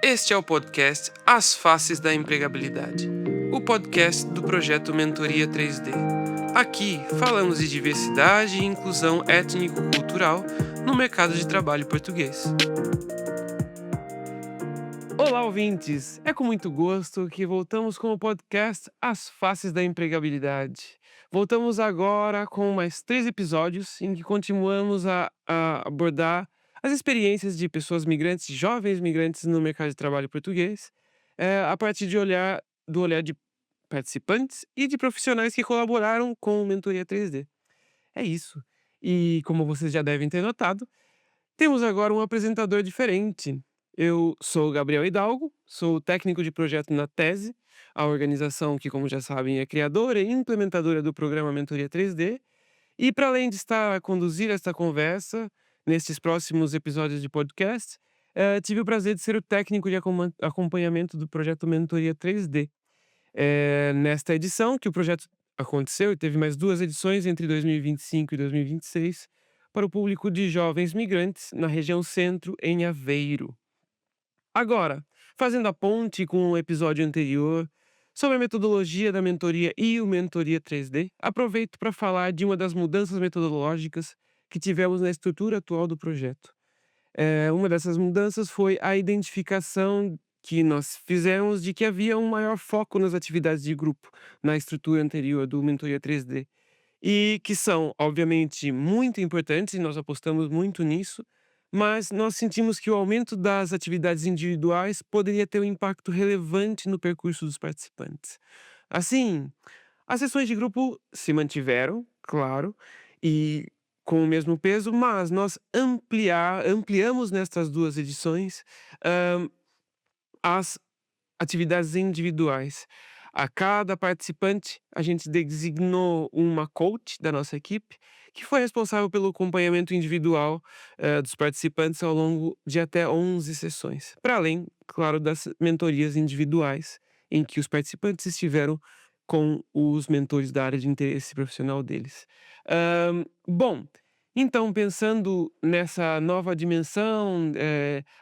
Este é o podcast As Faces da Empregabilidade, o podcast do projeto Mentoria 3D. Aqui falamos de diversidade e inclusão étnico-cultural no mercado de trabalho português. Olá, ouvintes! É com muito gosto que voltamos com o podcast As Faces da Empregabilidade. Voltamos agora com mais 3 episódios em que continuamos a abordar as experiências de pessoas migrantes, jovens migrantes no mercado de trabalho português, a partir do olhar de participantes e de profissionais que colaboraram com o Mentoria 3D. É isso. E como vocês já devem ter notado, temos agora um apresentador diferente. Eu sou o Gabriel Hidalgo, sou técnico de projeto na Tese, a organização que, como já sabem, é criadora e implementadora do programa Mentoria 3D. E para além de estar a conduzir esta conversa nesses próximos episódios de podcast, tive o prazer de ser o técnico de acompanhamento do projeto Mentoria 3D. Nesta edição que o projeto aconteceu e teve mais 2 edições entre 2025 e 2026, para o público de jovens migrantes na região centro, em Aveiro. Agora, fazendo a ponte com o episódio anterior sobre a metodologia da mentoria e o Mentoria 3D, aproveito para falar de uma das mudanças metodológicas que tivemos na estrutura atual do projeto. Uma dessas mudanças foi a identificação que nós fizemos de que havia um maior foco nas atividades de grupo na estrutura anterior do Mentoria 3D. E que são, obviamente, muito importantes e nós apostamos muito nisso, mas nós sentimos que o aumento das atividades individuais poderia ter um impacto relevante no percurso dos participantes. Assim, as sessões de grupo se mantiveram, claro, e com o mesmo peso, mas nós ampliamos nestas 2 edições, as atividades individuais. A cada participante, a gente designou uma coach da nossa equipe, que foi responsável pelo acompanhamento individual, dos participantes ao longo de até 11 sessões. Para além, claro, das mentorias individuais, em que os participantes estiveram com os mentores da área de interesse profissional deles. Bom, então pensando nessa nova dimensão,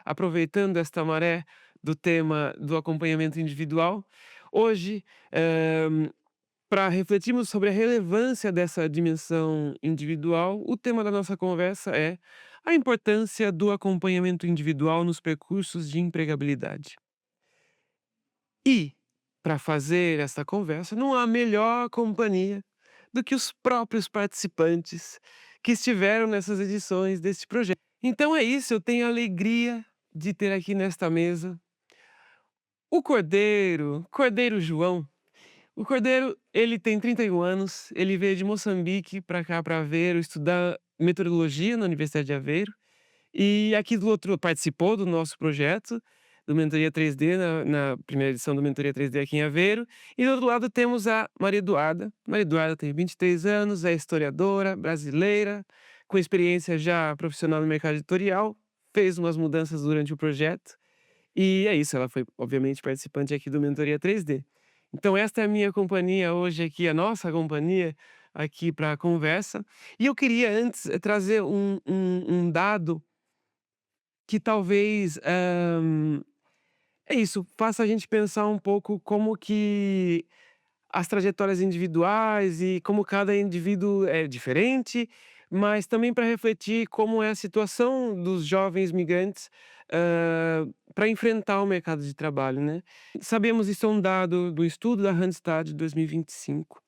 aproveitando esta maré do tema do acompanhamento individual. Hoje, para refletirmos sobre a relevância dessa dimensão individual, o tema da nossa conversa é a importância do acompanhamento individual nos percursos de empregabilidade. E, para fazer essa conversa, não há melhor companhia do que os próprios participantes que estiveram nessas edições desse projeto. Então é isso, eu tenho a alegria de ter aqui nesta mesa o Cordeiro João. O Cordeiro, ele tem 31 anos, ele veio de Moçambique para cá, para Aveiro, estudar meteorologia na Universidade de Aveiro, e aqui do outro participou do nosso projeto, do Mentoria 3D, na primeira edição do Mentoria 3D aqui em Aveiro, e do outro lado temos a Maria Eduarda. Maria Eduarda tem 23 anos, é historiadora brasileira, com experiência já profissional no mercado editorial, fez umas mudanças durante o projeto, e é isso, ela foi obviamente participante aqui do Mentoria 3D. Então esta é a minha companhia hoje aqui, a nossa companhia aqui para a conversa. E eu queria antes trazer um dado que talvez, é isso, faça a gente pensar um pouco como que as trajetórias individuais e como cada indivíduo é diferente, mas também para refletir como é a situação dos jovens migrantes, para enfrentar o mercado de trabalho, né. Sabemos, isso é um dado do estudo da Randstad de 2025.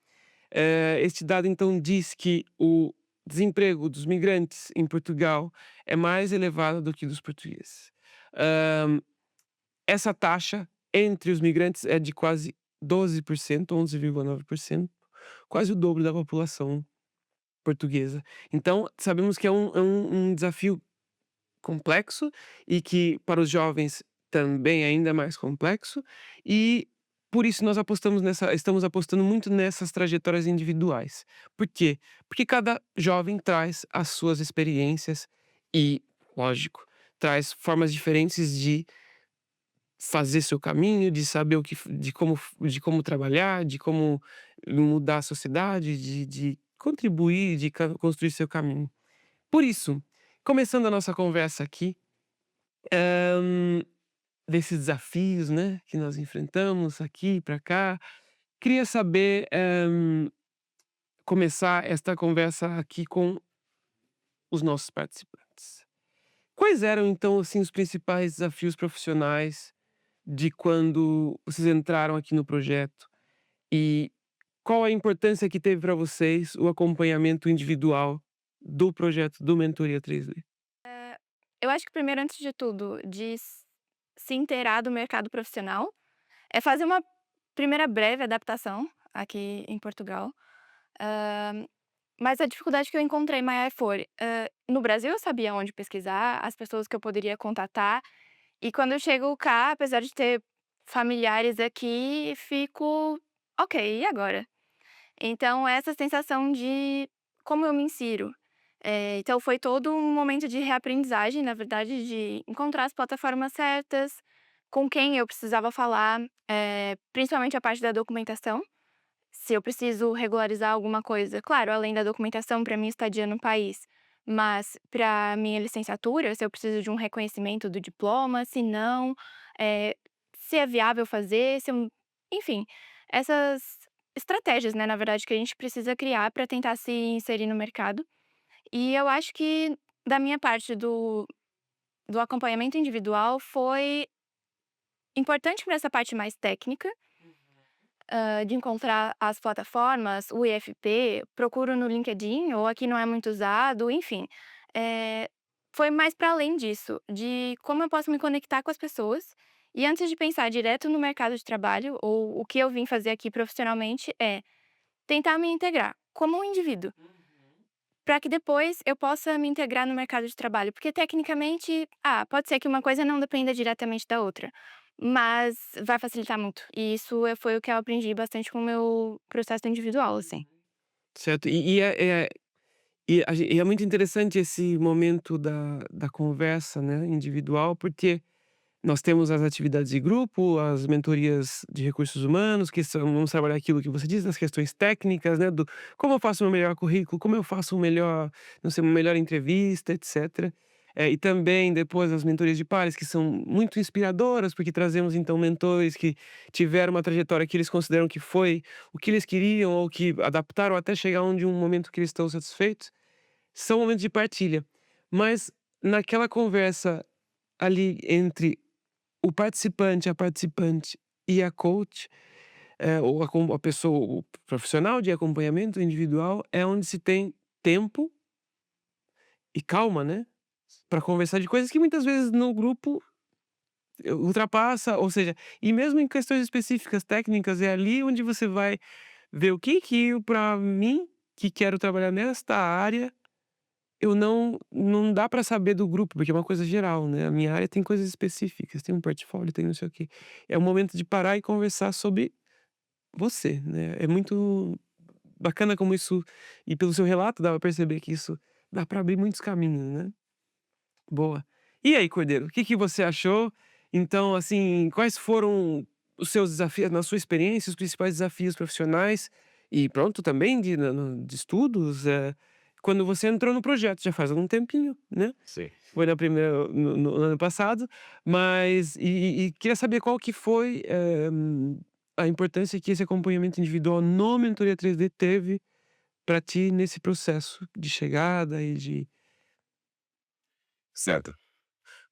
Este dado então diz que o desemprego dos migrantes em Portugal é mais elevado do que dos portugueses. Hã, Essa taxa entre os migrantes é de quase 12%, 11,9%, quase o dobro da população portuguesa. Então, sabemos que é um desafio complexo e que para os jovens também é ainda mais complexo, e por isso estamos apostando muito nessas trajetórias individuais. Por quê? Porque cada jovem traz as suas experiências e, lógico, traz formas diferentes de fazer seu caminho, de saber o que f de como trabalhar, de como mudar a sociedade, de contribuir, de construir seu caminho. Por isso, começando a nossa conversa aqui, desses desafios, né, que nós enfrentamos aqui para cá. Queria saber, começar esta conversa aqui com os nossos participantes. Quais eram então, assim, os principais desafios profissionais de quando vocês entraram aqui no projeto? E qual a importância que teve para vocês o acompanhamento individual do projeto do Mentoria 3D? Eu acho que primeiro, antes de tudo, de se inteirar do mercado profissional, é fazer uma primeira breve adaptação aqui em Portugal. Hã, mas a dificuldade que eu encontrei maior foi, no Brasil eu sabia onde pesquisar, as pessoas que eu poderia contatar, e quando eu chego cá, apesar de ter familiares aqui, fico: "Ok, e agora?". Então essa sensação de como eu me insiro. Então foi todo um momento de reaprendizagem, na verdade, de encontrar as plataformas certas, com quem eu precisava falar, principalmente a parte da documentação, se eu preciso regularizar alguma coisa, claro, além da documentação para minha estadia no país, mas para minha licenciatura, se eu preciso de um reconhecimento do diploma, se não, eh, se é viável fazer, se eu enfim, essas estratégias, né, na verdade, que a gente precisa criar para tentar se inserir no mercado. E eu acho que da minha parte do acompanhamento individual foi importante para essa parte mais técnica, de encontrar as plataformas, o IFP, procuro no LinkedIn ou aqui não é muito usado, enfim. Eh, Foi mais para além disso, de como eu posso me conectar com as pessoas, e antes de pensar direto no mercado de trabalho ou o que eu vim fazer aqui profissionalmente, é tentar me integrar como um indivíduo, para que depois eu possa me integrar no mercado de trabalho, porque tecnicamente, pode ser que uma coisa não dependa diretamente da outra, mas vai facilitar muito. E isso foi o que eu aprendi bastante com o meu processo individual, assim. Certo, e é muito interessante esse momento da conversa, né, individual, porque nós temos as atividades de grupo, as mentorias de recursos humanos, que são vamos trabalhar aquilo que você diz, as questões técnicas, né, do como eu faço o meu melhor currículo, como eu faço o melhor não sei, uma melhor entrevista, etcétera. E também depois as mentorias de pares, que são muito inspiradoras, porque trazemos então mentores que tiveram uma trajetória que eles consideram que foi o que eles queriam ou que adaptaram até chegar onde um momento que eles estão satisfeitos. São momentos de partilha. Mas naquela conversa ali entre o participante, a participante e a coach, ou a pessoa o profissional de acompanhamento individual, é onde se tem tempo e calma, né, para conversar de coisas que muitas vezes no grupo ultrapassa, ou seja, e mesmo em questões específicas técnicas, é ali onde você vai ver o que que para mim, que quero trabalhar nesta área, eu não dá para saber do grupo, porque é uma coisa geral, né, a minha área tem coisas específicas, tem um portfólio, tem não sei o quê. É o momento de parar e conversar sobre você, né. É muito bacana como isso e pelo seu relato dá pra perceber que isso dá pra abrir muitos caminhos, né. Boa. E aí, Cordeiro, o que que você achou? Então, assim, quais foram os seus desafios na sua experiência, os principais desafios profissionais e pronto, também de estudos, quando você entrou no projeto, já faz algum tempinho, né? Sim. Foi na primeira no ano passado, mas e queria saber qual que foi, a importância que esse acompanhamento individual no Mentoria 3D teve para ti nesse processo de chegada e de Certo.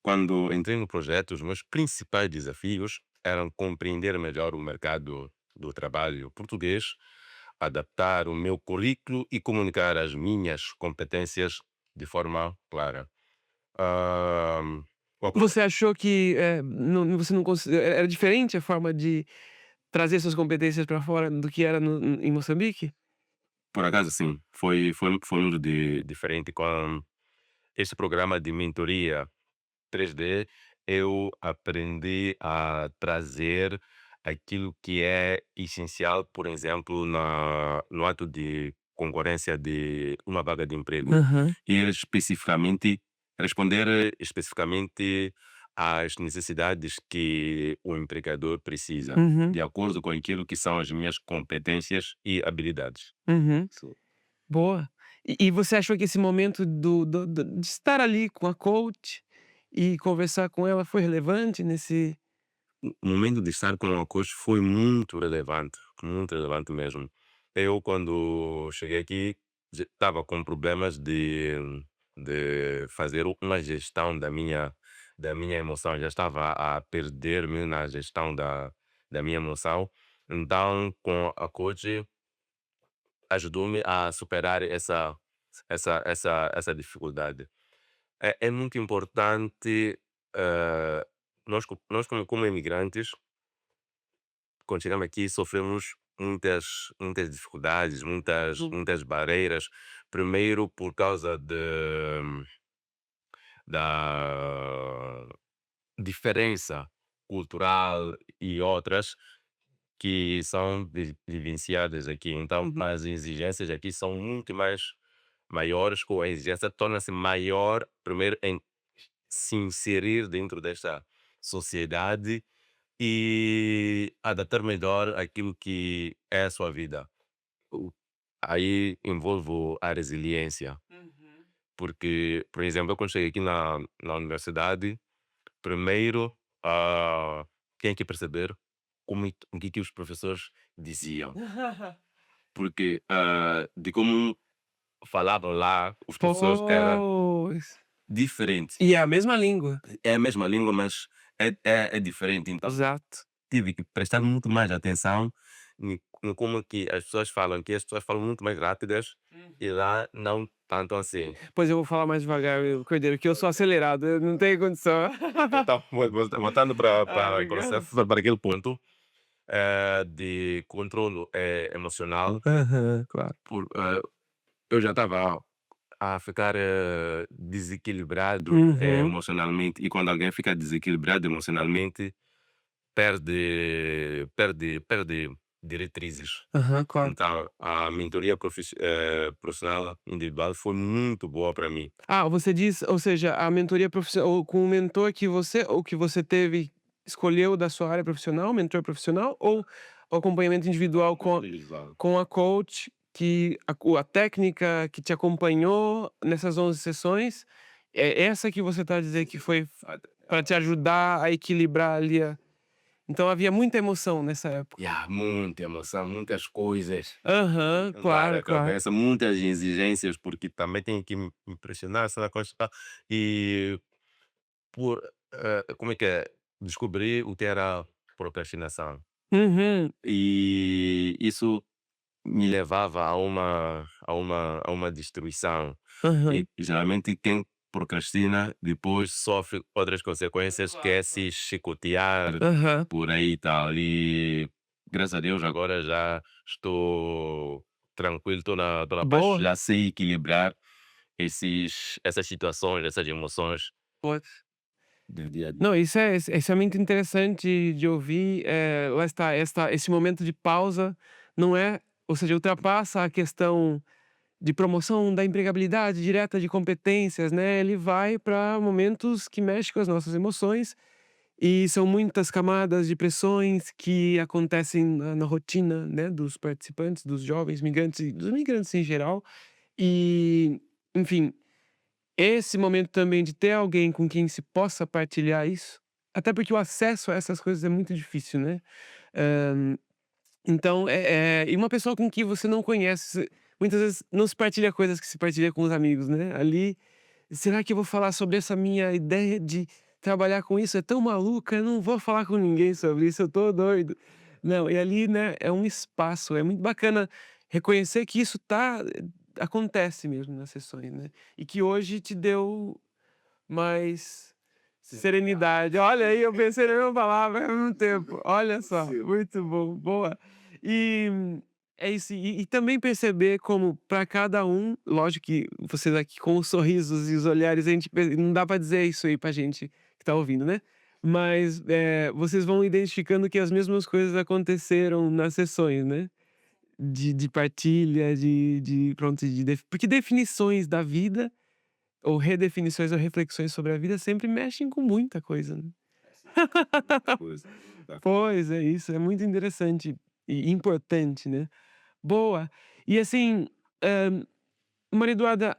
Quando entrei no projeto, os meus principais desafios eram compreender melhor o mercado do trabalho português, adaptar o meu currículo e comunicar as minhas competências de forma clara. Ah, o você achou que, não você não era diferente a forma de trazer suas competências para fora do que era em Moçambique? Por acaso, sim, foi muito diferente com este programa de mentoria 3D. Eu aprendi a trazer aquilo que é essencial, por exemplo, no ato de concorrência de uma vaga de emprego. Aham. E especificamente, responder especificamente às necessidades que o empregador precisa, Uhum, de acordo com aquilo que são as minhas competências e habilidades. uhum. Isso. Boa. E você achou que esse momento do de estar ali com a coach e conversar com ela foi relevante nesse o momento de estar com o coach foi muito relevante mesmo. Eu, quando cheguei aqui, já estava com problemas de fazer uma gestão da minha emoção, já estava a perder-me na gestão da minha emoção. Então, com a coach, ajudou-me a superar essa dificuldade. É muito importante, nós como imigrantes, quando chegamos aqui, sofremos muitas dificuldades, Uhum. muitas barreiras. Primeiro, por causa da diferença cultural e outras que são vivenciadas aqui. Então, Uhum. as exigências aqui são muito mais maiores, com a exigência torna-se maior, primeiro, em se inserir dentro desta sociedade e adaptar melhor aquilo que é a sua vida. O- Aí envolve a resiliência, Uhum. porque, por exemplo, eu quando cheguei aqui na universidade, primeiro tem que perceber o que os professores diziam, porque de como falavam lá, os professores era Pois. diferente. E é a mesma língua. É a mesma língua, mas é diferente. Então, Exato. tive que prestar muito mais atenção em como que as pessoas falam, que as pessoas falam muito mais rápidas e Uhum. lá não tanto assim. Pois eu vou falar mais devagar, Cordeiro, que eu sou acelerado, eu não tenho condição. Então, voltando Ah, obrigado. para aquele ponto de controle emocional, Aham, claro. eu já estava a ficar desequilibrado Uhum. emocionalmente, e quando alguém fica desequilibrado emocionalmente, perde diretrizes. Aham, claro. Então, a mentoria profissional individual foi muito boa para mim. Ah, você diz, ou seja, a mentoria profissional ou com o mentor que você ou que você teve, escolheu da sua área profissional, mentor profissional, ou o acompanhamento individual com a coach que a técnica que te acompanhou nessas 11 sessões, é essa que você tá a dizer que foi para te ajudar a equilibrar ali a então havia muita emoção nessa época. Yeah, muita emoção, muitas coisas Aham, lá claro, na claro. cabeça, muitas exigências, porque também tenho que me impressionar, essa coisa, tal. E por, como é que é? Descobri o que era procrastinação. Uhum, E isso me levava a uma destruição. E aham, geralmente quem procrastina depois sofre outras consequências, que é se chicotear aham. por aí e tal. E graças a Deus agora já estou tranquilo, estou na paz, Boa. já sei equilibrar essas situações, essas emoções Pois. do dia a dia. Não, isso é muito interessante de ouvir, lá está, esse momento de pausa não é ou seja, ultrapassa a questão de promoção da empregabilidade direta de competências, né, ele vai para momentos que mexem com as nossas emoções, e são muitas camadas de pressões que acontecem na rotina, né, dos participantes, dos jovens migrantes e dos migrantes em geral, e, enfim, esse momento também de ter alguém com quem se possa partilhar isso, até porque o acesso a essas coisas é muito difícil, né. Hã, então, e uma pessoa com que você não conhece, muitas vezes não se partilha coisas que se partilha com os amigos, né. Ali, será que eu vou falar sobre essa minha ideia de trabalhar com isso? É tão maluca, eu não vou falar com ninguém sobre isso, eu tô doido. Não, e ali, né, é um espaço, é muito bacana reconhecer que isso acontece mesmo nas sessões, né. E que hoje te deu mais serenidade. Olha aí, eu pensei na mesma palavra ao mesmo tempo. Olha só, Sim. muito bom, boa. E é isso, e também perceber como para cada um, lógico que vocês aqui com os sorrisos e os olhares, a gente não dá para dizer isso aí pra gente que tá ouvindo, né. Mas, vocês vão identificando que as mesmas coisas aconteceram nas sessões, né. De partilha, de pronto, porque definições da vida ou redefinições ou reflexões sobre a vida sempre mexem com muita coisa, né. Muita coisa. Tá. Pois, é isso, é muito interessante e importante, né. Boa. E assim, hã, Maria Eduarda,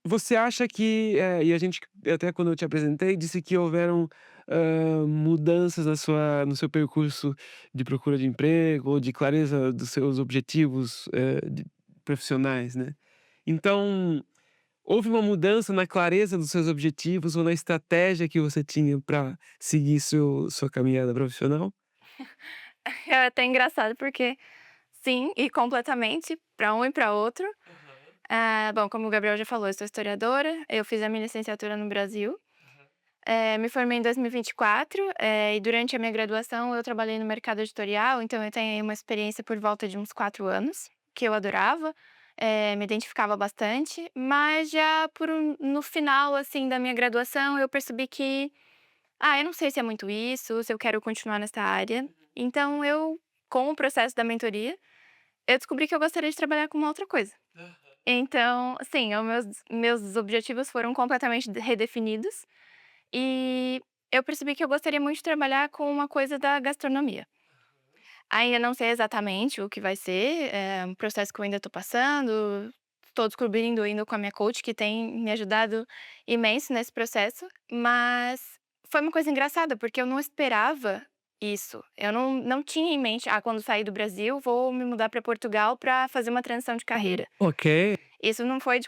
você acha que, e a gente até quando eu te apresentei disse que houveram, mudanças na sua no seu percurso de procura de emprego ou de clareza dos seus objetivos, profissionais, né. Então, houve uma mudança na clareza dos seus objetivos ou na estratégia que você tinha para seguir sua caminhada profissional? É até engraçado porque sim, e completamente, para um e para outro. Bom, como o Gabriel já falou, eu sou historiadora, eu fiz a minha licenciatura no Brasil, me formei em 2024, e durante a minha graduação eu trabalhei no mercado editorial, então eu tenho aí uma experiência por volta de uns 4 anos, que eu adorava, me identificava bastante, mas já no final, assim, da minha graduação eu percebi que, eu não sei se é muito isso, se eu quero continuar nessa área, então com o processo da mentoria, eu descobri que eu gostaria de trabalhar com uma outra coisa. Então, sim, os meus objetivos foram completamente redefinidos, e eu percebi que eu gostaria muito de trabalhar com uma coisa da gastronomia. Ainda não sei exatamente o que vai ser, é um processo que eu ainda estou passando, estou descobrindo ainda com a minha coach, que tem me ajudado imenso nesse processo, mas foi uma coisa engraçada, porque eu não esperava isso. Eu não tinha em mente: "Ah, quando sair do Brasil, vou me mudar para Portugal para fazer uma transição de carreira". Ok. Isso não foi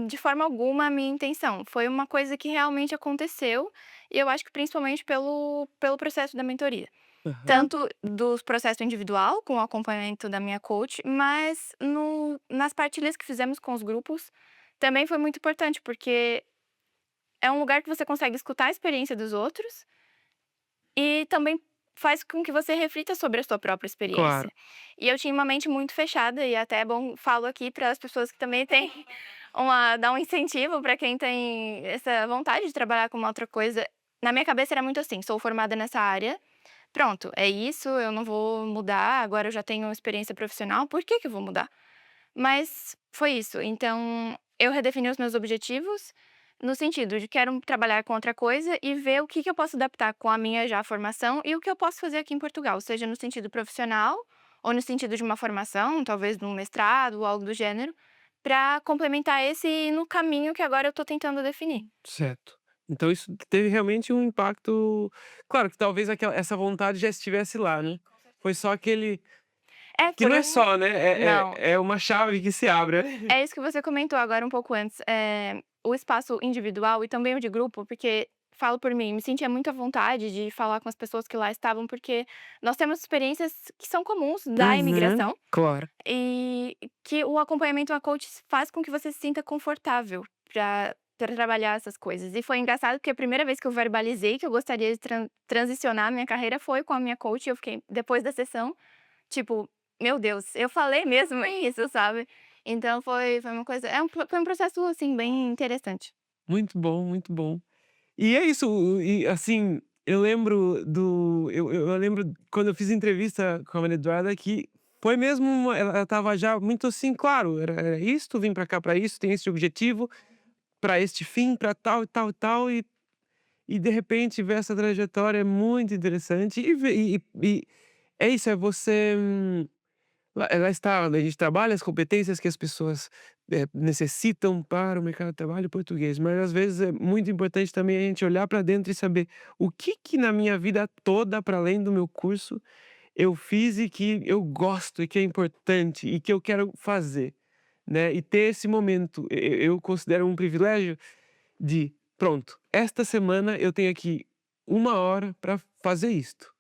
de forma alguma a minha intenção, foi uma coisa que realmente aconteceu, e eu acho que principalmente pelo processo da mentoria. Aham. Tanto do processo individual, com o acompanhamento da minha coach, mas nas partilhas que fizemos com os grupos, também foi muito importante, porque é um lugar que você consegue escutar a experiência dos outros e também faz com que você reflita sobre a sua própria Claro. experiência. E eu tinha uma mente muito fechada e até é bom falo aqui para as pessoas que também têm dar um incentivo para quem tem essa vontade de trabalhar com uma outra coisa. Na minha cabeça era muito assim: "Sou formada nessa área, pronto, é isso, eu não vou mudar, agora eu já tenho experiência profissional, por que que eu vou mudar?". Mas foi isso, então eu redefini os meus objetivos, no sentido de quero trabalhar com outra coisa e ver o que que eu posso adaptar com a minha já formação e o que eu posso fazer aqui em Portugal, seja no sentido profissional ou no sentido de uma formação, talvez de um mestrado ou algo do gênero, para complementar esse e ir no caminho que agora eu tô tentando definir. Certo. Então isso teve realmente um impacto, claro que talvez essa vontade já estivesse lá, né. Foi só aquele É, que não foi é um só, né, não. é uma chave que se abre, né. É isso que você comentou agora um pouco antes, o espaço individual e também o de grupo, porque falo por mim, me sentia muito à vontade de falar com as pessoas que lá estavam, porque nós temos experiências que são comuns da Uhum. imigração Claro. e que o acompanhamento a coach faz com que você se sinta confortável para trabalhar essas coisas. E foi engraçado porque a primeira vez que eu verbalizei que eu gostaria de transicionar a minha carreira foi com a minha coach, e eu fiquei depois da sessão tipo: "Meu Deus, eu falei mesmo isso", sabe. Então foi uma coisa foi um processo, assim, bem interessante. Muito bom, muito bom. E é isso, e assim, eu lembro quando eu fiz entrevista com a Maria Eduarda que foi mesmo ela estava já muito assim, claro, era isto, vim pra cá pra isso, tem esse objetivo, pra este fim, pra tal e tal e tal, e de repente ver essa trajetória é muito interessante e ver e é isso, é você, lá está, né, a gente trabalha as competências que as pessoas, necessitam para o mercado de trabalho português, mas às vezes é muito importante também a gente olhar para dentro e saber o que que na minha vida toda, para além do meu curso, eu fiz e que eu gosto e que é importante e que eu quero fazer, né, e ter esse momento. Eu considero um privilégio de: "Pronto, esta semana eu tenho aqui 1 hora para fazer isto".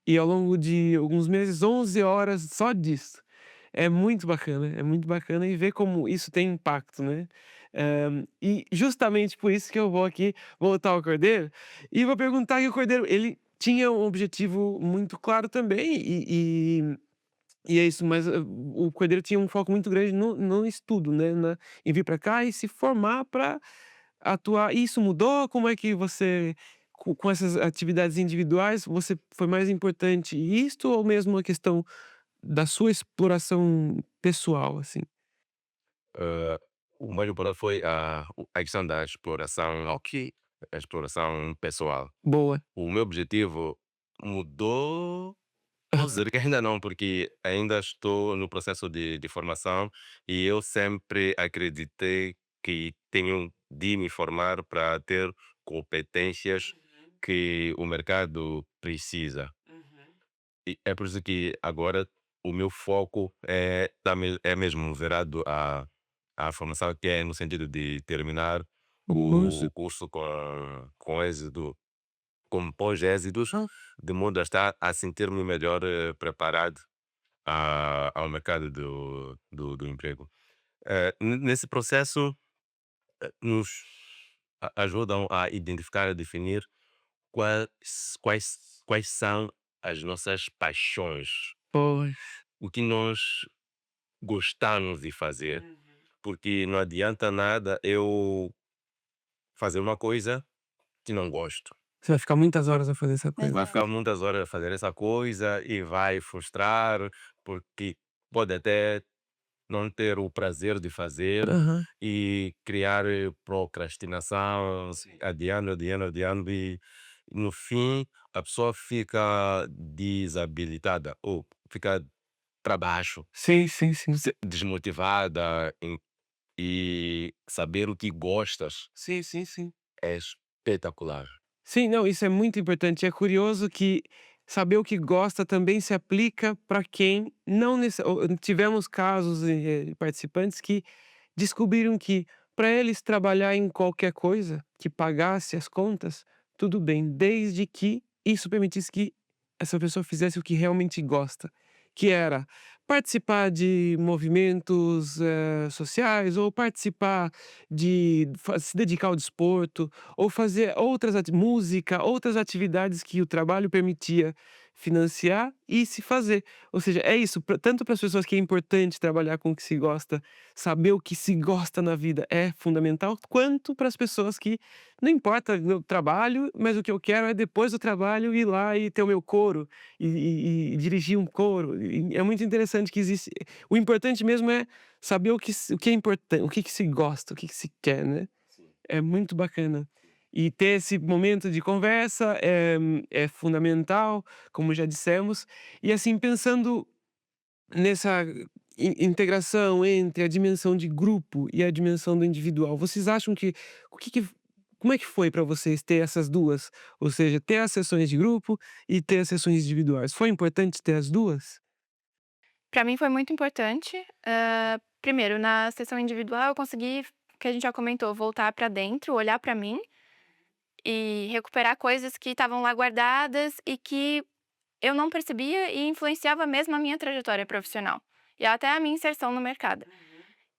E ao longo de alguns meses, 11 horas só disso. É muito bacana e ver como isso tem impacto, né. E justamente por isso que eu vou aqui voltar ao cordeiro, e vou perguntar que o cordeiro, ele tinha um objetivo muito claro também e é isso, mas, o cordeiro tinha um foco muito grande no estudo, né, em vir para cá e se formar para atuar. Isso mudou? Como é que você, com essas atividades individuais, você foi mais importante isto ou mesmo a questão da sua exploração pessoal, assim? Eh, o mais importante foi a questão da exploração, Ok, a exploração pessoal. boa. O meu objetivo mudou. Posso dizer que ainda não, porque ainda estou no processo de formação e eu sempre acreditei que tenho de me formar para ter competências que o mercado precisa. E é por isso que agora o meu foco é mesmo virado à formação, que é no sentido de terminar o Músico. curso com êxito, com pós-êxitos, de modo a estar a sentir-me melhor preparado ao mercado do emprego. Nesse processo, nos ajudam a identificar, a definir quais são as nossas paixões, Pois. o que nós gostamos de fazer, porque não adianta nada eu fazer uma coisa que não gosto. Você vai ficar muitas horas a fazer essa coisa. Vai Exato. ficar muitas horas a fazer essa coisa e vai frustrar, porque pode até não ter o prazer de fazer Aham. e criar procrastinação, adiando, adiando, adiando, e no fim a pessoa fica desabilitada ou fica para baixo, Sim, sim, sim. desmotivada. E saber o que gostas Sim, sim, sim. é espetacular. Sim, não, isso é muito importante. É curioso que saber o que gosta também se aplica para quem não tivemos casos, participantes que descobriram que para eles trabalhar em qualquer coisa que pagasse as contas, tudo bem, desde que isso permitisse que essa pessoa fizesse o que realmente gosta, que era participar de movimentos, sociais, ou participar se dedicar ao desporto, ou fazer música, outras atividades que o trabalho permitia financiar e se fazer. Ou seja, é isso, tanto para as pessoas que é importante trabalhar com o que se gosta, saber o que se gosta na vida é fundamental, quanto para as pessoas que não importa o trabalho, mas o que eu quero é depois do trabalho ir lá e ter o meu coro e dirigir um coro. E é muito interessante que existe. O importante mesmo é saber o que é importante, o que se gosta, o que se quer, né? É muito bacana. E ter esse momento de conversa é fundamental, como já dissemos. E assim, pensando nessa integração entre a dimensão de grupo e a dimensão do individual, vocês acham que o que que como é que foi para vocês ter essas 2? Ou seja, ter as sessões de grupo e ter as sessões individuais. Foi importante ter as 2? Para mim foi muito importante. Primeiro, na sessão individual eu consegui, que a gente já comentou, voltar para dentro, olhar para mim e recuperar coisas que estavam lá guardadas e que eu não percebia e influenciava mesmo a minha trajetória profissional e até a minha inserção no mercado.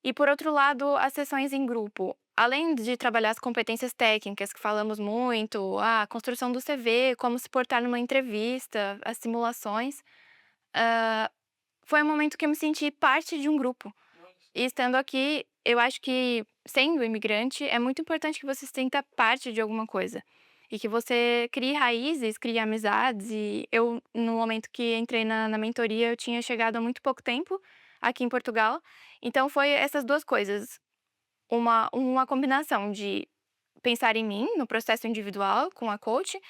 E por outro lado, as sessões em grupo, além de trabalhar as competências técnicas que falamos muito, a construção do CV, como se portar numa entrevista, as simulações, hã, foi um momento que eu me senti parte de um grupo. E estando aqui, eu acho que, sendo imigrante, é muito importante que você se sinta parte de alguma coisa. E que você crie raízes, crie amizades. E eu, no momento que entrei na mentoria, eu tinha chegado há muito pouco tempo aqui em Portugal. Então, foi essas duas coisas. Uma combinação de pensar em mim, no processo individual, com a coach,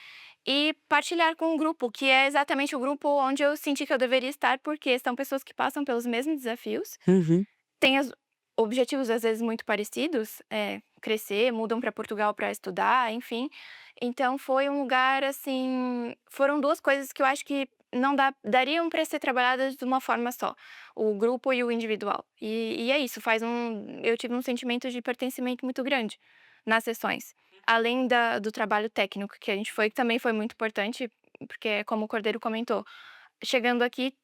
e partilhar com o grupo, que é exatamente o grupo onde eu senti que eu deveria estar, porque são pessoas que passam pelos mesmos desafios, Uhum. têm objetivos às vezes muito parecidos, crescer, mudam para Portugal para estudar, enfim. Então foi um lugar, assim, foram 2 coisas que eu acho que não dariam para ser trabalhadas de uma forma só, o grupo e o individual. E é isso, eu tive um sentimento de pertencimento muito grande nas sessões. Além do trabalho técnico que a gente foi, que também foi muito importante, porque como o Cordeiro comentou, chegando aqui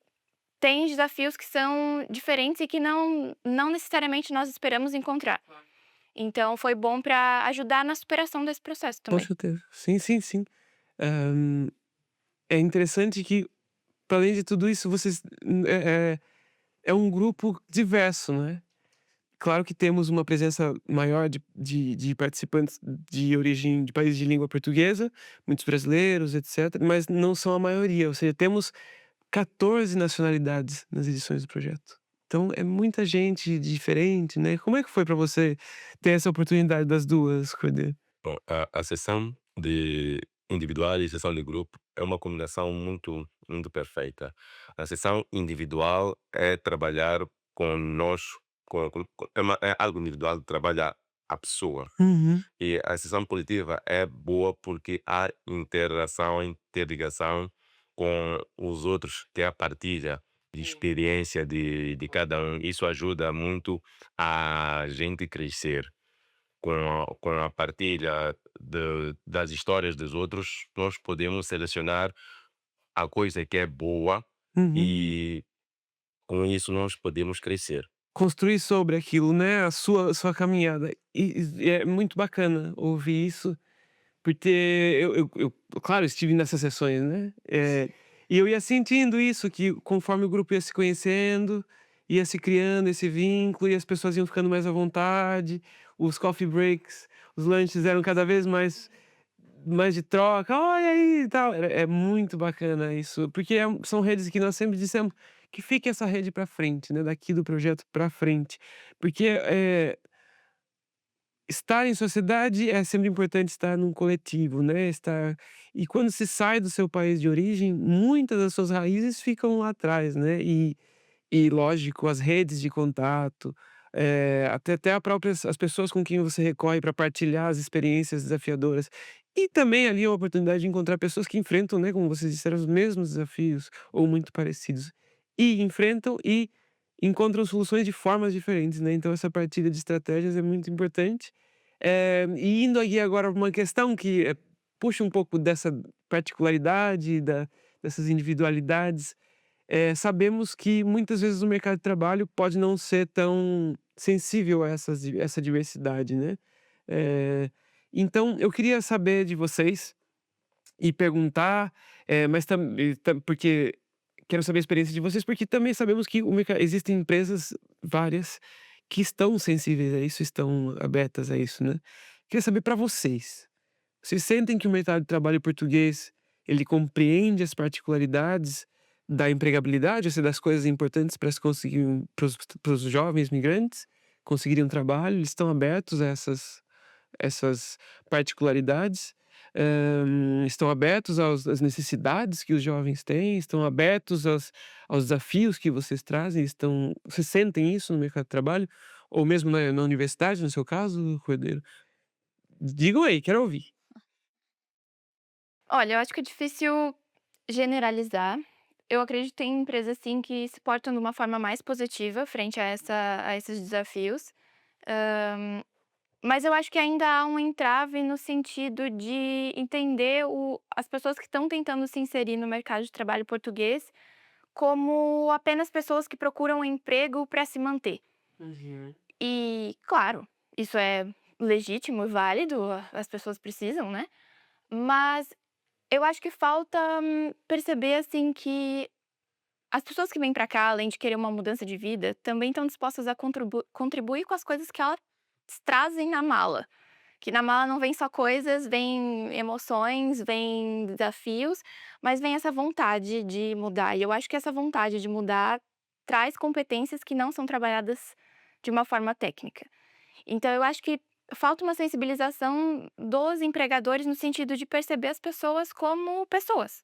tem desafios que são diferentes e que não necessariamente nós esperamos encontrar. Então foi bom para ajudar na superação desse processo Com também. certeza. Sim, sim, sim. Hã, é interessante que, para além de tudo isso, vocês é um grupo diverso, né. Claro que temos uma presença maior de participantes de origem de países de língua portuguesa, muitos brasileiros, etcétera, mas não são a maioria, ou seja, temos 14 nacionalidades nas edições do projeto. Então é muita gente diferente, né. Como é que foi para você ter essa oportunidade das 2, Cordeiro? Bom, a sessão de individual e sessão de grupo é uma combinação muito, muito perfeita. A sessão individual é trabalhar com nós, é algo individual, trabalha a pessoa. Uhum. E a sessão coletiva é boa porque há interação, interligação com os outros, que é a partilha de experiência de cada um. Isso ajuda muito a gente crescer. Com a partilha das histórias dos outros, nós podemos selecionar a coisa que é boa Uhum. e com isso nós podemos crescer. Construir sobre aquilo, né, a sua caminhada. E é muito bacana ouvir isso, porque eu claro, estive nessas sessões, né, e eu ia sentindo isso, que conforme o grupo ia se conhecendo, ia se criando esse vínculo e as pessoas iam ficando mais à vontade, os coffee breaks, os lanches eram cada vez mais de troca, "Olha aí", e tal. É muito bacana isso, porque são redes que nós sempre dissemos que fique essa rede para frente, né, daqui do projeto para frente, porque, estar em sociedade é sempre importante estar num coletivo, né, e quando se sai do seu país de origem, muitas das suas raízes ficam lá atrás, né, e lógico, as redes de contato, até a própria as pessoas com quem você recorre para partilhar as experiências desafiadoras. E também ali é uma oportunidade de encontrar pessoas que enfrentam, né, como vocês disseram, os mesmos desafios ou muito parecidos. E enfrentam e encontram soluções de formas diferentes, né, então essa partilha de estratégias é muito importante. E indo aqui agora pra uma questão que, puxa um pouco dessa particularidade, dessas individualidades, sabemos que muitas vezes o mercado de trabalho pode não ser tão sensível a essa diversidade, né. Eh, então eu queria saber de vocês e perguntar, mas porque quero saber a experiência de vocês, porque também sabemos que o merca existem empresas várias que estão sensíveis a isso, estão abertas a isso, né. Queria saber para vocês, vocês sentem que o mercado de trabalho português, ele compreende as particularidades da empregabilidade, ou seja, das coisas importantes para se conseguir para os jovens migrantes conseguirem um trabalho, eles estão abertos a essas particularidades? Estão abertos às necessidades que os jovens têm? Estão abertos aos desafios que vocês trazem? Vocês sentem isso no mercado de trabalho? Ou mesmo na universidade, no seu caso, Cordeiro? Digam aí, quero ouvir. Olha, eu acho que é difícil generalizar. Eu acredito em empresas, sim, que se portam de uma forma mais positiva frente a esses desafios. Mas eu acho que ainda há um entrave no sentido de entender as pessoas que estão tentando se inserir no mercado de trabalho português como apenas pessoas que procuram um emprego para se manter. Uhum. E, claro, isso é legítimo e válido, as pessoas precisam, né? Mas eu acho que falta perceber, assim, que as pessoas que vêm para cá, além de querer uma mudança de vida, também estão dispostas a contribuir com as coisas que elas trazem na mala. Que na mala não vem só coisas, vem emoções, vem desafios, mas vem essa vontade de mudar. E eu acho que essa vontade de mudar traz competências que não são trabalhadas de uma forma técnica. Então eu acho que falta uma sensibilização dos empregadores no sentido de perceber as pessoas como pessoas.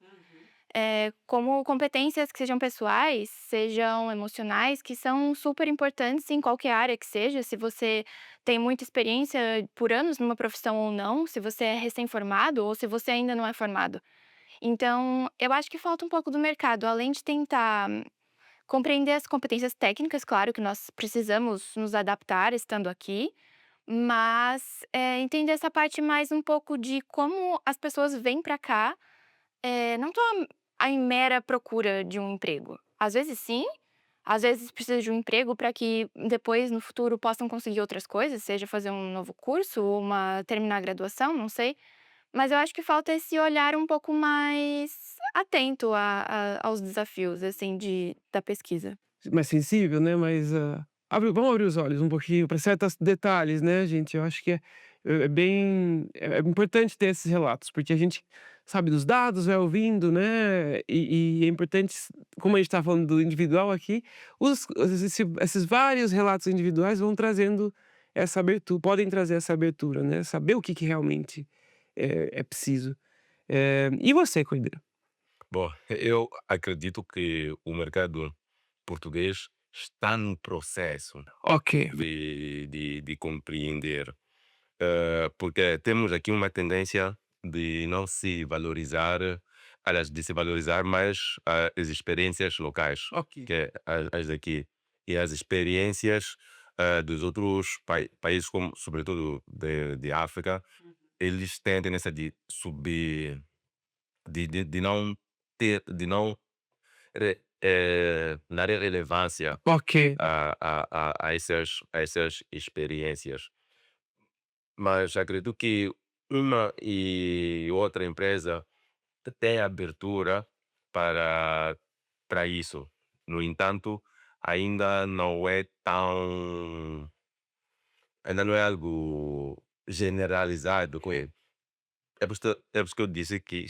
Como competências que sejam pessoais, sejam emocionais, que são super importantes em qualquer área que seja, se você tem muita experiência por anos numa profissão ou não, se você é recém-formado ou se você ainda não é formado. Então, eu acho que falta um pouco do mercado, além de tentar compreender as competências técnicas, claro que nós precisamos nos adaptar estando aqui, mas, entender essa parte mais um pouco de como as pessoas vêm para cá, não tô em mera procura de um emprego. Às vezes sim, às vezes precisa de um emprego para que depois no futuro possam conseguir outras coisas, seja fazer um novo curso ou terminar a graduação, não sei. Mas eu acho que falta esse olhar um pouco mais atento aos desafios, assim, da pesquisa. Mais sensível, né, mais, vamos abrir os olhos um pouquinho para certos detalhes, né, gente. Eu acho que é importante ter esses relatos, porque a gente sabe dos dados, vai ouvindo, né, e é importante como a gente está falando do individual aqui, esses vários relatos individuais vão trazendo essa abertura, podem trazer essa abertura, né, saber o que que realmente é preciso. E você, Cordeiro? Bom, eu acredito que o mercado português está no processo Ok. de compreender. porque temos aqui uma tendência de não se valorizar, aliás, de se valorizar mais as experiências locais, Ok. que é as daqui, e as experiências dos outros países, como, sobretudo de África, eles têm a tendência de subir, de não ter, de não dar relevância Ok. a essas experiências. Mas acredito que uma e outra empresa tem abertura para, para isso. No entanto, ainda não é tão. Ainda não é algo generalizado. É por isso que eu disse que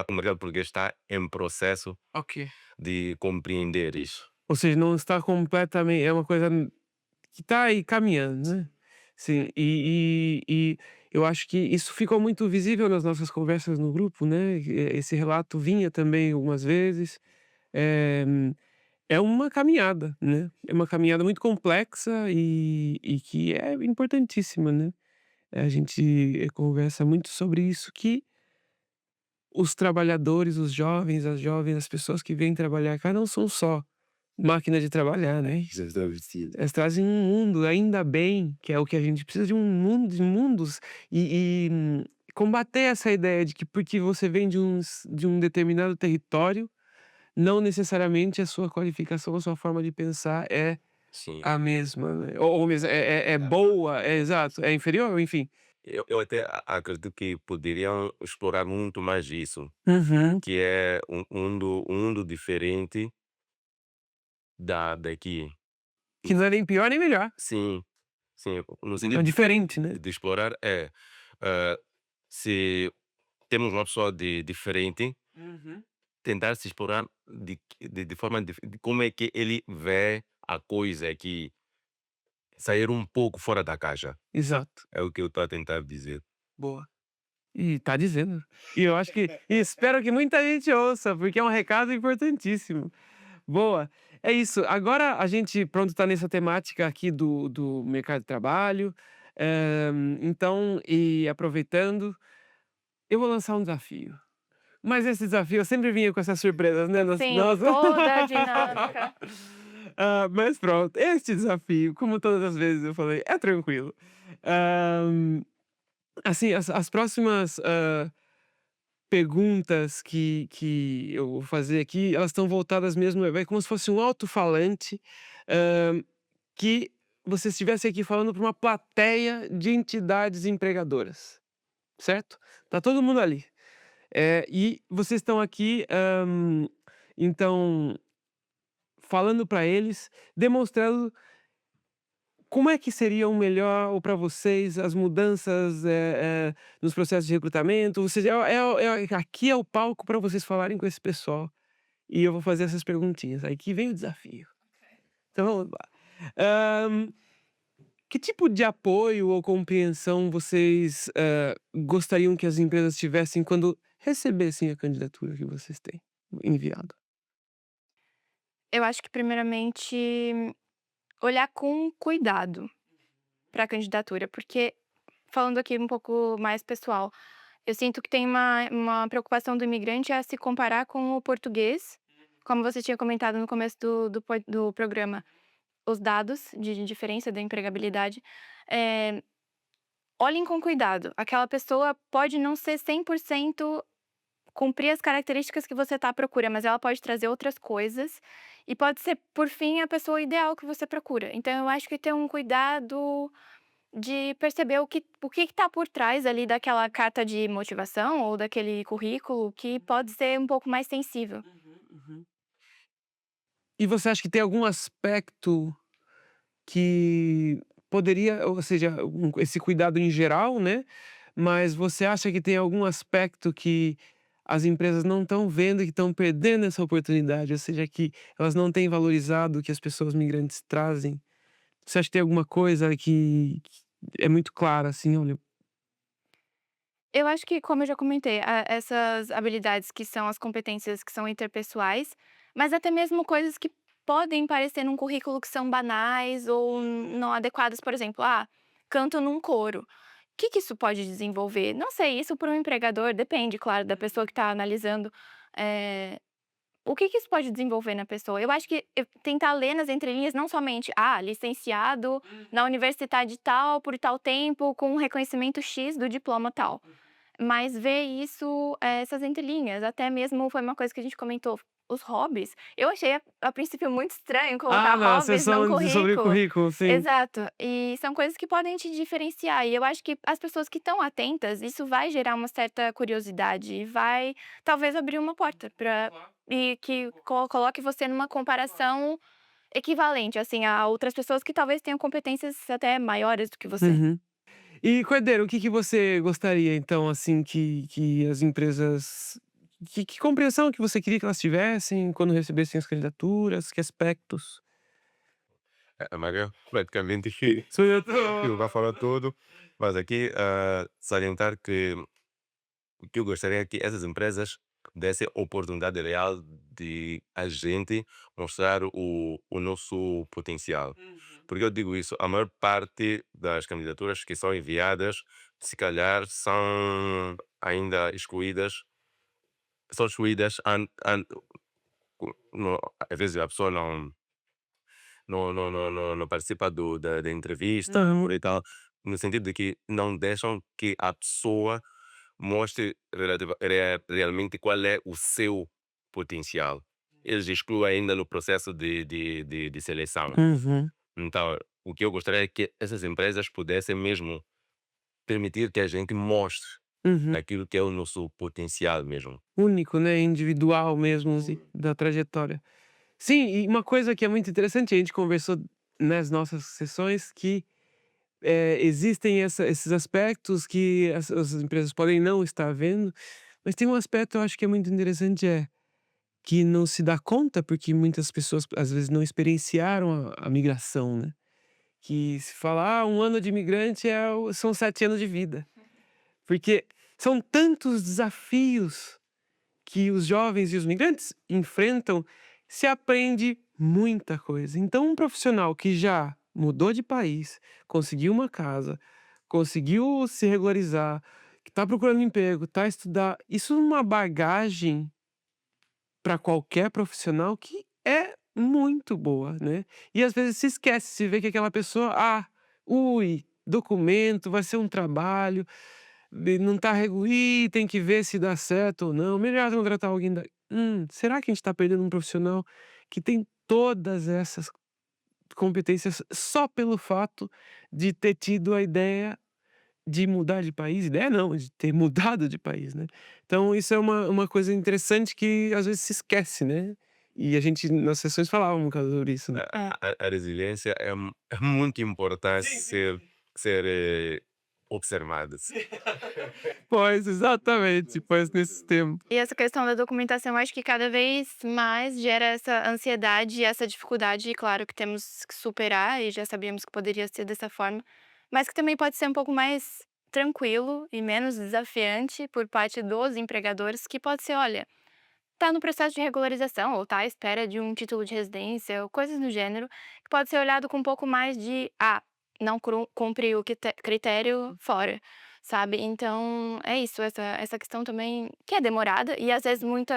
o mercado português está em processo Ok. de compreender isso. Ou seja, não está completamente, é uma coisa que está aí caminhando, né. Sim, e eu acho que isso ficou muito visível nas nossas conversas no grupo, né, esse relato vinha também algumas vezes. Eh, é uma caminhada, né, é uma caminhada muito complexa e que é importantíssima, né. A gente conversa muito sobre isso, que os trabalhadores, os jovens, as jovens, as pessoas que vêm trabalhar cá não são só máquina de trabalhar, né. Elas trazem um mundo, ainda bem, que é o que a gente precisa, de um mundo, de mundos, combater essa ideia de que porque você vem de um determinado território, não necessariamente a sua qualificação, a sua forma de pensar é Sim. a mesma, né, ou mesmo é boa, é exato, é inferior, enfim. Eu até acredito que poderiam explorar muito mais isso, Uhum. que é um mundo diferente daqui. Que não é nem pior nem melhor, Sim, sim, no é sentido diferente, né. de explorar eh, se temos uma pessoa diferente, Uhum. tentar se explorar de forma de como é que ele vê a coisa aqui, sair um pouco fora da caixa. Exato, É o que eu estou a tentar dizer. boa. E tá dizendo. E eu acho que e espero que muita gente ouça, porque é um recado importantíssimo. Boa. É isso. Agora a gente, pronto, tá nessa temática aqui do mercado de trabalho, então, e aproveitando, eu vou lançar um desafio. Mas esse desafio eu sempre vinha com essas surpresas, né, nas Sim, nossa. toda a dinâmica. Mas pronto, este desafio, como todas as vezes eu falei, é tranquilo. Hã, assim, as próximas, perguntas que eu vou fazer aqui, elas estão voltadas mesmo, é como se fosse um alto-falante, hã, que você estivesse aqui falando para uma plateia de entidades empregadoras, certo? Tá todo mundo ali. E vocês estão aqui, então, falando para eles, demonstrando como é que seria o melhor ou para vocês as mudanças, nos processos de recrutamento? Ou seja, aqui é o palco para vocês falarem com esse pessoal, e eu vou fazer essas perguntinhas, aí que vem o desafio. Então vamos lá. Hã, que tipo de apoio ou compreensão vocês, gostariam que as empresas tivessem quando recebessem a candidatura que vocês têm enviado? Eu acho que primeiramente olhar com cuidado para a candidatura, porque falando aqui um pouco mais pessoal, eu sinto que tem uma preocupação do imigrante a se comparar com o português, como você tinha comentado no começo do programa, os dados de diferença da empregabilidade, eh, olhem com cuidado, aquela pessoa pode não ser 100% cumprir as características que você está à procura, mas ela pode trazer outras coisas, e pode ser, por fim, a pessoa ideal que você procura. Então eu acho que ter um cuidado de perceber o que está por trás ali daquela carta de motivação ou daquele currículo que pode ser um pouco mais sensível. Uhum, uhum. E você acha que tem algum aspecto que poderia, ou seja, esse cuidado em geral, né, mas você acha que tem algum aspecto que as empresas não estão vendo e que estão perdendo essa oportunidade, ou seja, que elas não têm valorizado o que as pessoas migrantes trazem? Você acha que tem alguma coisa que é muito clara, assim: "Olha". Eu acho que, como eu já comentei, essas habilidades que são as competências que são interpessoais, mas até mesmo coisas que podem parecer num currículo que são banais ou não adequadas, por exemplo, cantam num coro. O que isso pode desenvolver? Não sei, isso para um empregador depende, claro, da pessoa que está analisando, eh, o que isso pode desenvolver na pessoa. Eu acho que tentar ler nas entrelinhas não somente, licenciado na universidade tal, por tal tempo, com um reconhecimento X do diploma tal. Mas ver isso, essas entrelinhas, até mesmo foi uma coisa que a gente comentou, os hobbies. Eu achei a princípio muito estranho colocar Ah, na hobbies num seção de sobre currículo. currículo, sim. Exato. E são coisas que podem te diferenciar, e eu acho que as pessoas que estão atentas, isso vai gerar uma certa curiosidade e vai talvez abrir uma porta para e que coloque você numa comparação equivalente, assim, a outras pessoas que talvez tenham competências até maiores do que você. Uhum. E Cordeiro, o que que você gostaria então, assim, que as empresas que compreensão que você queria que elas tivessem quando recebessem as candidaturas, que aspectos? A Maria praticamente que Sou eu eu já falou tudo, mas aqui salientar que o que eu gostaria é que essas empresas dessem oportunidade real de a gente mostrar o nosso potencial. Porque eu digo isso, a maior parte das candidaturas que são enviadas, se calhar são ainda excluídas, são excluídas, às vezes a pessoa não participa da entrevista Uhum, e tal, no sentido de que não deixam que a pessoa mostre realmente qual é o seu potencial. Eles excluem ainda no processo de seleção. uhum, Então, o que eu gostaria é que essas empresas pudessem mesmo permitir que a gente mostre uhum. aquilo que é o nosso potencial mesmo. Único, né, individual mesmo, assim, da trajetória. Sim, e uma coisa que é muito interessante, a gente conversou nas nossas sessões que, existem esses aspectos que as empresas podem não estar vendo, mas tem um aspecto eu acho que é muito interessante, que não se dá conta, porque muitas pessoas às vezes não experienciaram a migração, né. Que se fala: "Ah, 1 ano de imigrante são 7 anos de vida", porque são tantos desafios que os jovens e os migrantes enfrentam, se aprende muita coisa. Então, um profissional que já mudou de país, conseguiu uma casa, conseguiu se regularizar, que está procurando emprego, está a estudar, isso é uma bagagem para qualquer profissional que é muito boa, né. E às vezes se esquece, se vê que aquela pessoa, ui, documento, vai ser um trabalho, e não tá tem que ver se dá certo ou não, melhor contratar alguém da será que a gente tá perdendo um profissional que tem todas essas competências só pelo fato de ter tido a ideia de mudar de país? Ideia não, de ter mudado de país, né. Então isso é uma coisa interessante que às vezes se esquece, né. E a gente nas sessões falava um bocado sobre isso, né. A resiliência é muito importante ser observada. Pois, exatamente, pois nesse tempo. E essa questão da documentação, eu acho que cada vez mais gera essa ansiedade e essa dificuldade, e claro que temos que superar, e já sabíamos que poderia ser dessa forma, mas que também pode ser um pouco mais tranquilo e menos desafiante por parte dos empregadores, que pode ser, olha, tá no processo de regularização ou tá à espera de um título de residência ou coisas do gênero, que pode ser olhado com um pouco mais de: não cumpre o critério, fora", sabe. Então é isso, essa questão também que é demorada e às vezes muito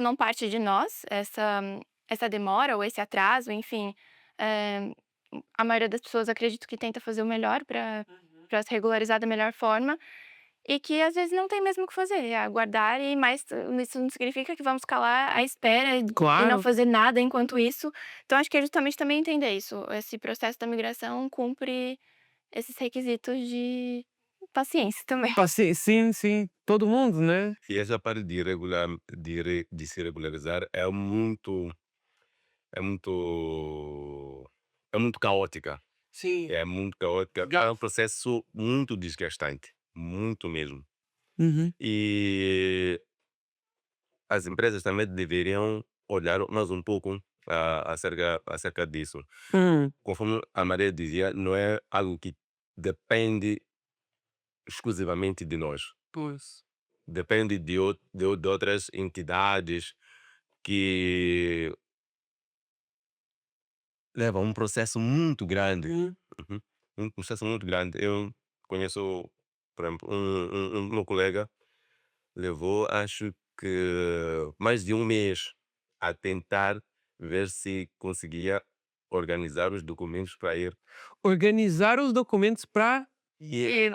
não parte de nós, essa demora ou esse atraso, enfim, eh, a maioria das pessoas acredito que tenta fazer o melhor para se regularizar da melhor forma, e que às vezes não tem mesmo o que fazer, é aguardar mas isso não significa que vamos calar a espera e não Claro. fazer nada enquanto isso. Então acho que é justamente também entender isso, esse processo da migração cumpre esses requisitos de paciência também. Sim, sim, todo mundo, né. E essa parte de se regularizar é muito, é muito caótica. Sim. É muito caótica. Ga É um processo muito desgastante, muito mesmo. Uhum. E as empresas também deveriam olhar mais um pouco acerca disso. Hum. Conforme a Maria dizia, não é algo que depende exclusivamente de nós. Pois. Depende de outras entidades que levam um processo muito grande. Hum. Uhum. um processo muito grande. Eu conheço, por exemplo, meu colega levou, acho que mais de um mês a tentar ver se conseguia organizar os documentos para ir. Organizar os documentos para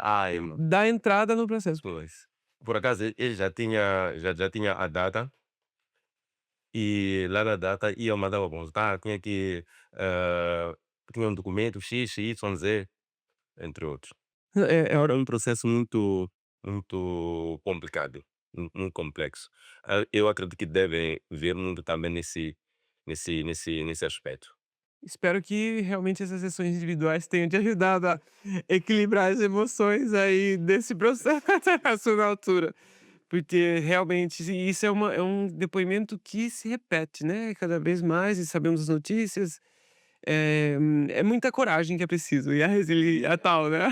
Ai, mano, dar entrada no processo. pois. Por acaso ele já tinha a data e lá na data ia mandar o bom, tá, eh, tinha um documento X, Y, Z, entre outros. É, É um processo muito, muito complicado, muito complexo. Eu acredito que devem ver muito também nesse aspecto. espero que realmente essas sessões individuais tenham te ajudado a equilibrar as emoções aí desse processo na altura. Porque realmente isso é um depoimento que se repete, né, cada vez mais e sabemos as notícias. É muita coragem que é preciso e a tal, né.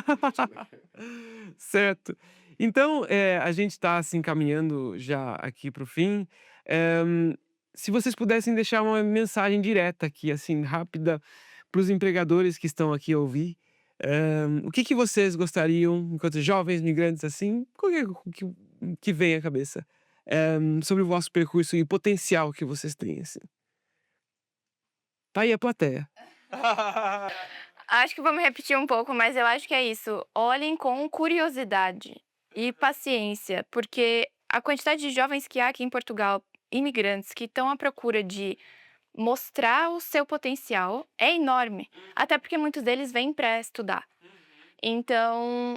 Certo. Então, a gente está assim caminhando já aqui para o fim. Se vocês pudessem deixar uma mensagem direta aqui, assim, rápida, para os empregadores que estão aqui a ouvir, o que que vocês gostariam, enquanto jovens migrantes, assim, o que vem à cabeça, sobre o vosso percurso e o potencial que vocês têm, assim? Tá aí a plateia. Acho que vou me repetir um pouco, mas eu acho que é isso. Olhem com curiosidade e paciência, porque a quantidade de jovens que há aqui em Portugal, imigrantes, que estão à procura de mostrar o seu potencial é enorme. Até porque muitos deles vêm para estudar. Então,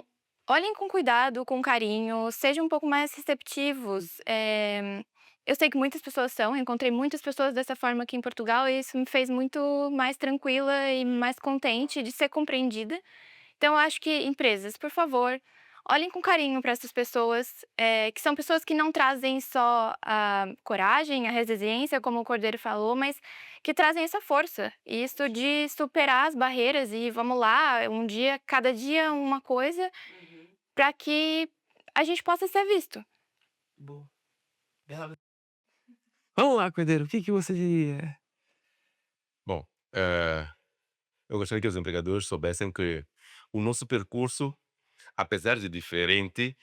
olhem com cuidado, com carinho, sejam um pouco mais receptivos. Eu sei que muitas pessoas são, encontrei muitas pessoas dessa forma aqui em Portugal e isso me fez muito mais tranquila e mais contente de ser compreendida. Então, eu acho que empresas, por favor, olhem com carinho para essas pessoas, que são pessoas que não trazem só a coragem, a resiliência, como o Cordeiro falou, mas que trazem essa força. Isso de superar as barreiras e vamos lá, um dia, cada dia uma coisa, para que a gente possa ser visto. Boa. Vamos lá, Cordeiro, o que que você diria? Bom, eu gostaria que os empregadores soubessem que o nosso percurso, apesar de diferente,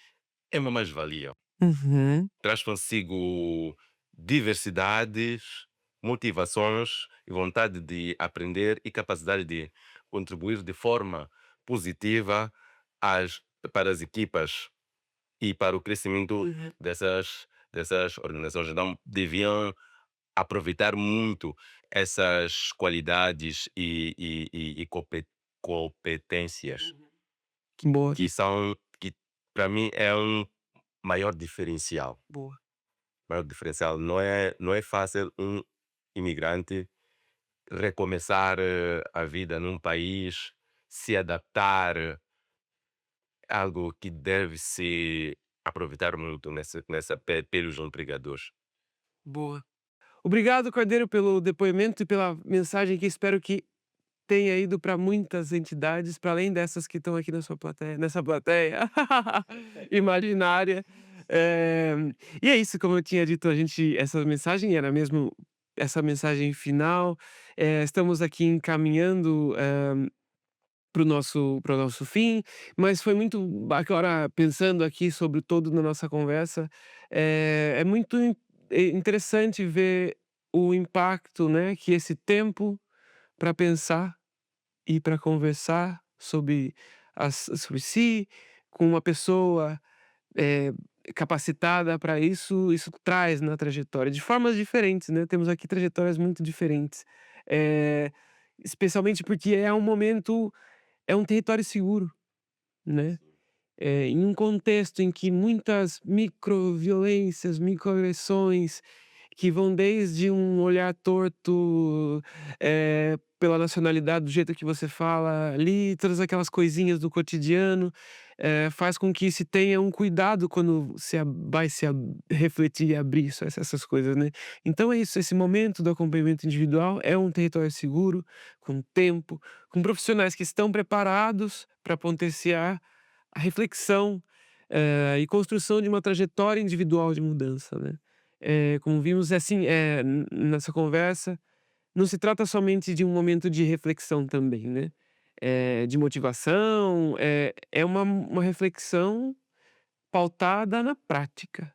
é uma mais-valia. Uhum. Traz consigo diversidades, motivações e vontade de aprender e capacidade de contribuir de forma positiva às, para as equipas e para o crescimento Uhum. dessas organizações. Então, deviam aproveitar muito essas qualidades e competências Boa, que para mim é um maior diferencial. boa. Maior diferencial. Não é fácil um imigrante recomeçar a vida num país, se adaptar, algo que deve se aproveitar muito pelos empregadores. Boa. Obrigado, Cordeiro, pelo depoimento e pela mensagem que espero que tenha ido para muitas entidades, para além dessas que estão aqui na sua plateia, nessa plateia imaginária. E é isso, como eu tinha dito, essa mensagem era mesmo essa mensagem final. Estamos aqui encaminhando para o nosso fim, mas foi muito agora pensando aqui sobre o todo na nossa conversa, é muito interessante ver o impacto, né, que esse tempo para pensar e para conversar sobre si, com uma pessoa, eh, capacitada para isso traz na trajetória, de formas diferentes, né, temos aqui trajetórias muito diferentes. Eh, Especialmente porque é um território seguro, né, em um contexto em que muitas microviolências, microagressões, que vão desde um olhar torto, pela nacionalidade, do jeito que você fala ali, todas aquelas coisinhas do cotidiano, faz com que se tenha um cuidado quando vai refletir e abrir essas coisas, né. Então é isso, esse momento do acompanhamento individual é um território seguro, com tempo, com profissionais que estão preparados para potenciar a reflexão, e construção de uma trajetória individual de mudança, né. Como vimos, assim, nessa conversa, não se trata somente de um momento de reflexão também, né. de motivação, é uma reflexão pautada na prática,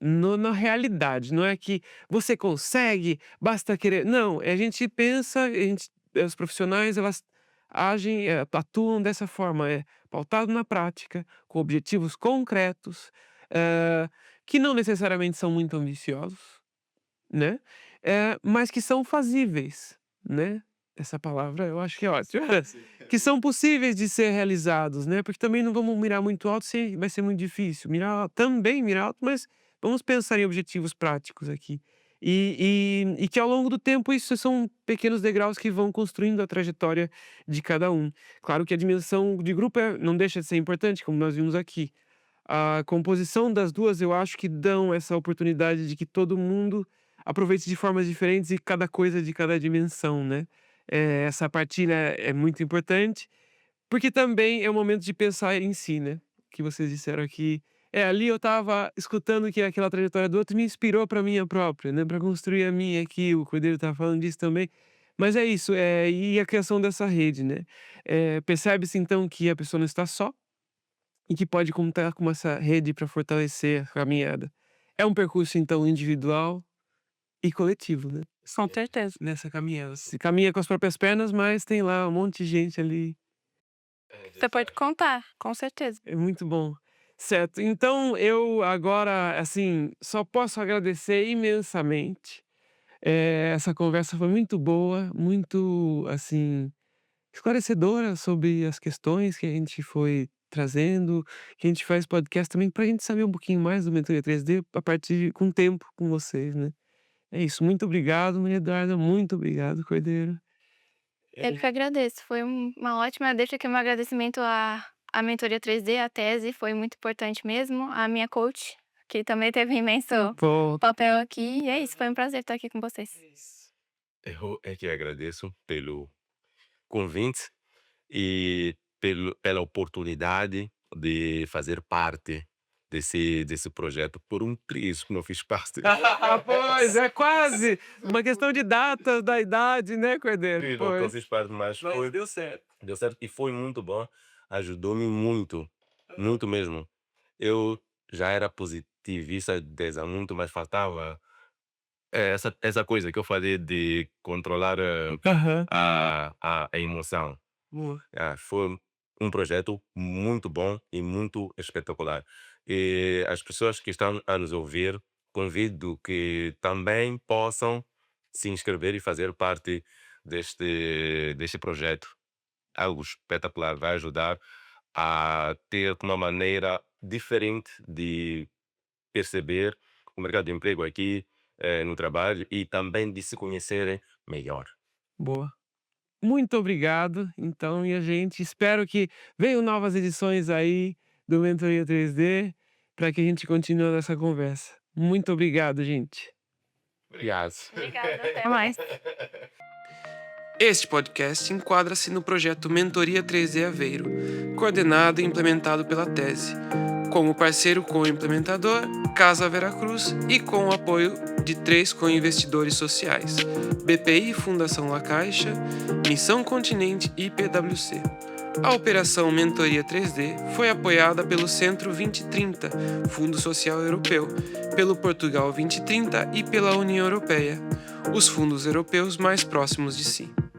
na realidade. Não é que você consegue, basta querer. Não, a gente pensa, os profissionais elas agem, atuam dessa forma, é pautado na prática, com objetivos concretos, eh, que não necessariamente são muito ambiciosos, né, mas que são fazíveis, né, essa palavra eu acho que é ótima. Que são possíveis de ser realizados, né, porque também não vamos mirar muito alto, se vai ser muito difícil. Mirar alto, mas vamos pensar em objetivos práticos aqui. E que ao longo do tempo isso são pequenos degraus que vão construindo a trajetória de cada um. Claro que a dimensão de grupo não deixa de ser importante, como nós vimos aqui. A composição das 2 eu acho que dão essa oportunidade de que todo mundo aproveite de formas diferentes e cada coisa de cada dimensão, né. Essa partilha é muito importante, porque também é o momento de pensar em si, né, que vocês disseram aqui. Ali eu estava escutando que aquela trajetória do outro me inspirou para minha própria, né, para construir a minha aqui, o Cordeiro estava falando disso também. Mas é isso, e a criação dessa rede, né. Percebe-se então que a pessoa não está só, e que pode contar com essa rede para fortalecer a caminhada. É um percurso então individual e coletivo, né, Com certeza. nessa caminhada. Você caminha com as próprias pernas, mas tem lá um monte de gente ali. Você pode contar, com certeza. É muito bom. Certo, então eu agora, assim, só posso agradecer imensamente. Essa conversa foi muito boa, muito, assim, esclarecedora sobre as questões que a gente foi trazendo, que a gente faz podcast também para a gente saber um pouquinho mais do Mentoria 3D a partir com o tempo com vocês, né. É isso, muito obrigado, Maria Eduarda, muito obrigado, Cordeiro. Eu que agradeço, foi uma ótima, deixa aqui meu agradecimento à mentoria 3D, à tese, foi muito importante mesmo, a minha coach, que também teve imenso Bom, papel aqui, e é isso, foi um prazer estar aqui com vocês. Eu é que agradeço pelo convite e pela oportunidade de fazer parte desse projeto por um triz que não fiz parte. pois, é quase uma questão de datas da idade, né, Cordeiro? Sim, não Pois, fiz parte, mas mas deu certo. deu certo e foi muito bom, ajudou-me muito, muito mesmo. Eu já era positivista desde há muito, mas faltava, essa coisa que eu falei de controlar, Aham, a emoção. boa. Foi um projeto muito bom e muito espetacular. E as pessoas que estão a nos ouvir, convido que também possam se inscrever e fazer parte deste projeto. Algo espetacular, vai ajudar a ter uma maneira diferente de perceber o mercado de emprego aqui, no trabalho e também de se conhecerem melhor. Boa. Muito obrigado, então, e a gente espero que venham novas edições aí do Mentoria 3D, para que a gente continue nessa conversa. Muito obrigado, gente. Obrigado. Obrigada, até mais. Este podcast enquadra-se no projeto Mentoria 3D Aveiro, coordenado e implementado pela Tese, como parceiro co-implementador, Casa Veracruz e com o apoio de 3 co-investidores sociais, BPI Fundação La Caixa, Missão Continente e PwC. A operação Mentoria 3D foi apoiada pelo Centro 2030, Fundo Social Europeu, pelo Portugal 2030 e pela União Europeia, os fundos europeus mais próximos de si.